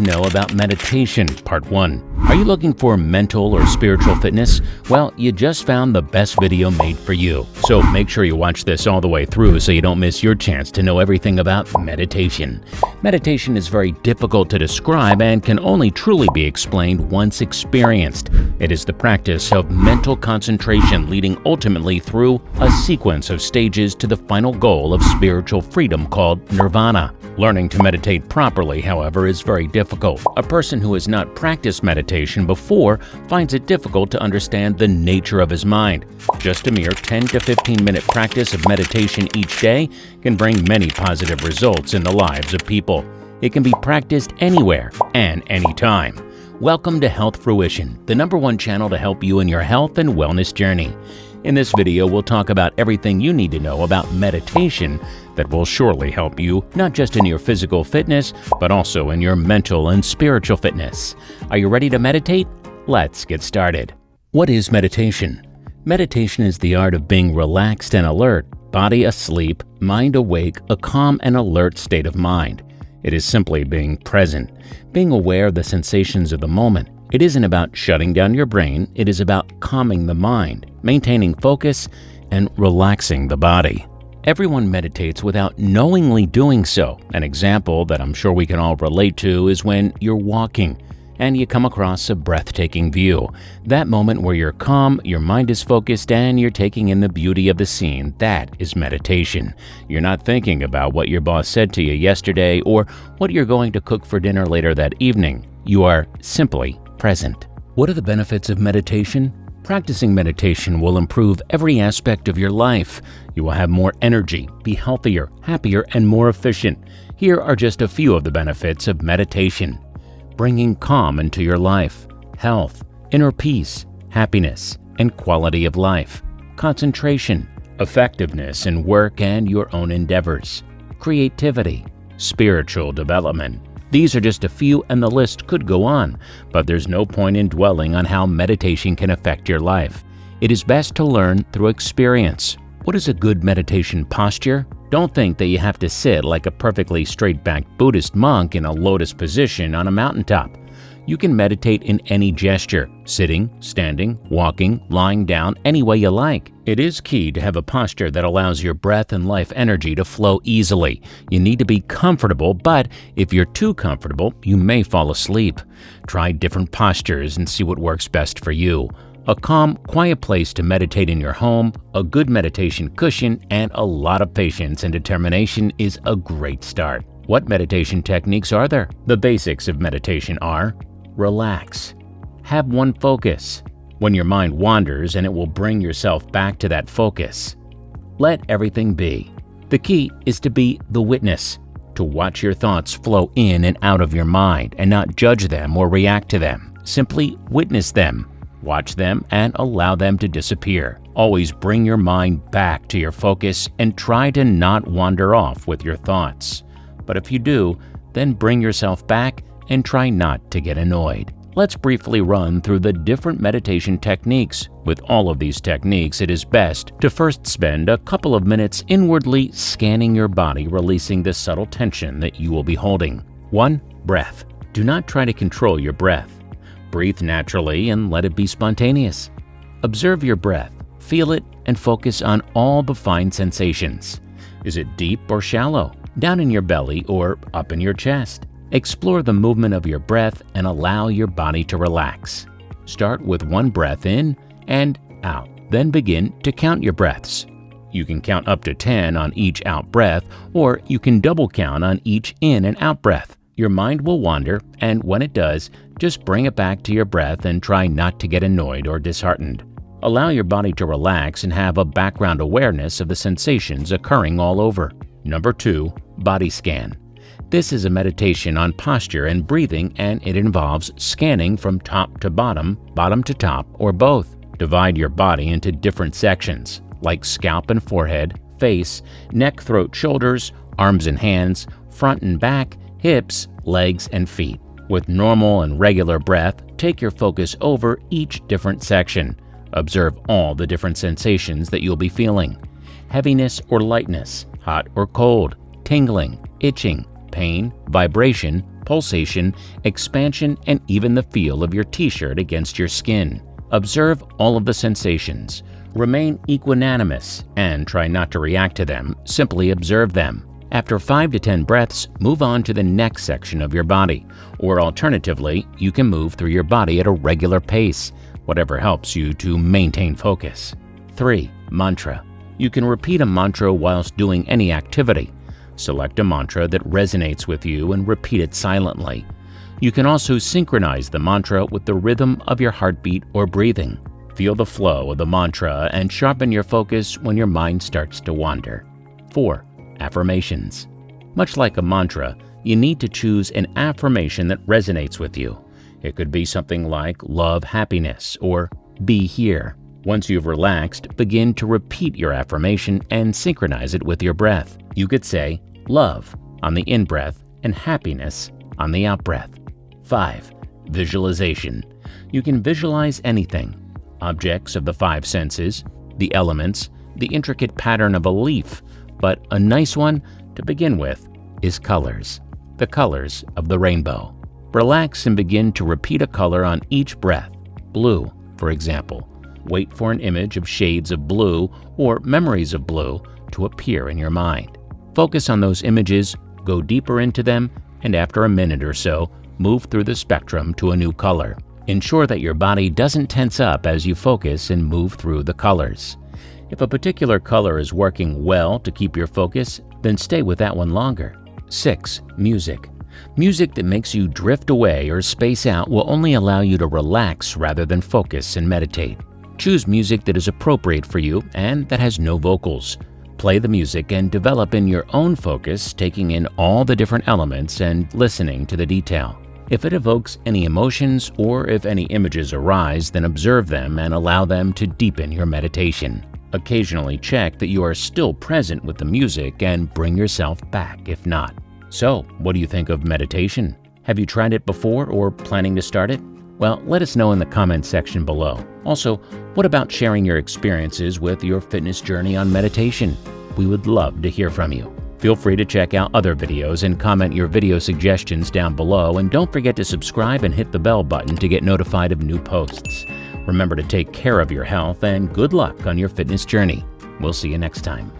know about meditation, Part 1. Are you looking for mental or spiritual fitness? Well, you just found the best video made for you. So make sure you watch this all the way through so you don't miss your chance to know everything about meditation. Meditation is very difficult to describe and can only truly be explained once experienced. It is the practice of mental concentration leading ultimately through a sequence of stages to the final goal of spiritual freedom called nirvana. Learning to meditate properly, however, is very difficult. A person who has not practiced meditation before finds it difficult to understand the nature of his mind. Just a mere 10 to 15-minute practice of meditation each day can bring many positive results in the lives of people. It can be practiced anywhere and anytime. Welcome to Health Fruition, the #1 channel to help you in your health and wellness journey. In this video, we'll talk about everything you need to know about meditation that will surely help you not just in your physical fitness, but also in your mental and spiritual fitness. Are you ready to meditate? Let's get started. What is meditation? Meditation is the art of being relaxed and alert, body asleep, mind awake, a calm and alert state of mind. It is simply being present, being aware of the sensations of the moment. It isn't about shutting down your brain, it is about calming the mind, maintaining focus, and relaxing the body. Everyone meditates without knowingly doing so. An example that I'm sure we can all relate to is when you're walking and you come across a breathtaking view. That moment where you're calm, your mind is focused, and you're taking in the beauty of the scene, that is meditation. You're not thinking about what your boss said to you yesterday or what you're going to cook for dinner later that evening. You are simply present. What are the benefits of meditation? Practicing meditation will improve every aspect of your life. You will have more energy, be healthier, happier, and more efficient. Here are just a few of the benefits of meditation. Bringing calm into your life, health, inner peace, happiness, and quality of life, concentration, effectiveness in work and your own endeavors, creativity, spiritual development. These are just a few and the list could go on, but there's no point in dwelling on how meditation can affect your life. It is best to learn through experience. What is a good meditation posture? Don't think that you have to sit like a perfectly straight-backed Buddhist monk in a lotus position on a mountaintop. You can meditate in any gesture, sitting, standing, walking, lying down, any way you like. It is key to have a posture that allows your breath and life energy to flow easily. You need to be comfortable, but if you're too comfortable, you may fall asleep. Try different postures and see what works best for you. A calm, quiet place to meditate in your home, a good meditation cushion, and a lot of patience and determination is a great start. What meditation techniques are there? The basics of meditation are: relax. Have one focus. When your mind wanders, and it will bring yourself back to that focus. Let everything be. The key is to be the witness, to watch your thoughts flow in and out of your mind and not judge them or react to them. Simply witness them, watch them, and allow them to disappear. Always bring your mind back to your focus and try to not wander off with your thoughts. But if you do, then bring yourself back and try not to get annoyed. Let's briefly run through the different meditation techniques. With all of these techniques, it is best to first spend a couple of minutes inwardly scanning your body, releasing the subtle tension that you will be holding. 1. Breath. Do not try to control your breath. Breathe naturally and let it be spontaneous. Observe your breath, feel it, and focus on all the fine sensations. Is it deep or shallow? Down in your belly or up in your chest? Explore the movement of your breath and allow your body to relax. Start with one breath in and out, then begin to count your breaths. You can count up to 10 on each out breath, or you can double count on each in and out breath. Your mind will wander, and when it does, just bring it back to your breath and try not to get annoyed or disheartened. Allow your body to relax and have a background awareness of the sensations occurring all over. Number 2, body scan. This is a meditation on posture and breathing, and it involves scanning from top to bottom, bottom to top, or both. Divide your body into different sections, like scalp and forehead, face, neck, throat, shoulders, arms and hands, front and back, hips, legs, and feet. With normal and regular breath, take your focus over each different section. Observe all the different sensations that you'll be feeling. Heaviness or lightness, hot or cold, tingling, itching, pain, vibration, pulsation, expansion, and even the feel of your t-shirt against your skin. Observe all of the sensations. Remain equanimous and try not to react to them, simply observe them. After 5 to 10 breaths, move on to the next section of your body, or alternatively, you can move through your body at a regular pace, whatever helps you to maintain focus. 3. Mantra. You can repeat a mantra whilst doing any activity. Select a mantra that resonates with you and repeat it silently. You can also synchronize the mantra with the rhythm of your heartbeat or breathing. Feel the flow of the mantra and sharpen your focus when your mind starts to wander. 4. Affirmations. Much like a mantra, you need to choose an affirmation that resonates with you. It could be something like love happiness or be here. Once you've relaxed, begin to repeat your affirmation and synchronize it with your breath. You could say love on the in-breath and happiness on the out-breath. 5. Visualization. You can visualize anything. Objects of the 5 senses, the elements, the intricate pattern of a leaf, but a nice one to begin with is colors. The colors of the rainbow. Relax and begin to repeat a color on each breath. Blue, for example. Wait for an image of shades of blue or memories of blue to appear in your mind. Focus on those images, go deeper into them, and after a minute or so, move through the spectrum to a new color. Ensure that your body doesn't tense up as you focus and move through the colors. If a particular color is working well to keep your focus, then stay with that one longer. 6. Music. Music that makes you drift away or space out will only allow you to relax rather than focus and meditate. Choose music that is appropriate for you and that has no vocals. Play the music and develop in your own focus, taking in all the different elements and listening to the detail. If it evokes any emotions or if any images arise, then observe them and allow them to deepen your meditation. Occasionally check that you are still present with the music and bring yourself back if not. So, what do you think of meditation? Have you tried it before or planning to start it? Well, let us know in the comments section below. Also, what about sharing your experiences with your fitness journey on meditation? We would love to hear from you. Feel free to check out other videos and comment your video suggestions down below, and don't forget to subscribe and hit the bell button to get notified of new posts. Remember to take care of your health and good luck on your fitness journey. We'll see you next time.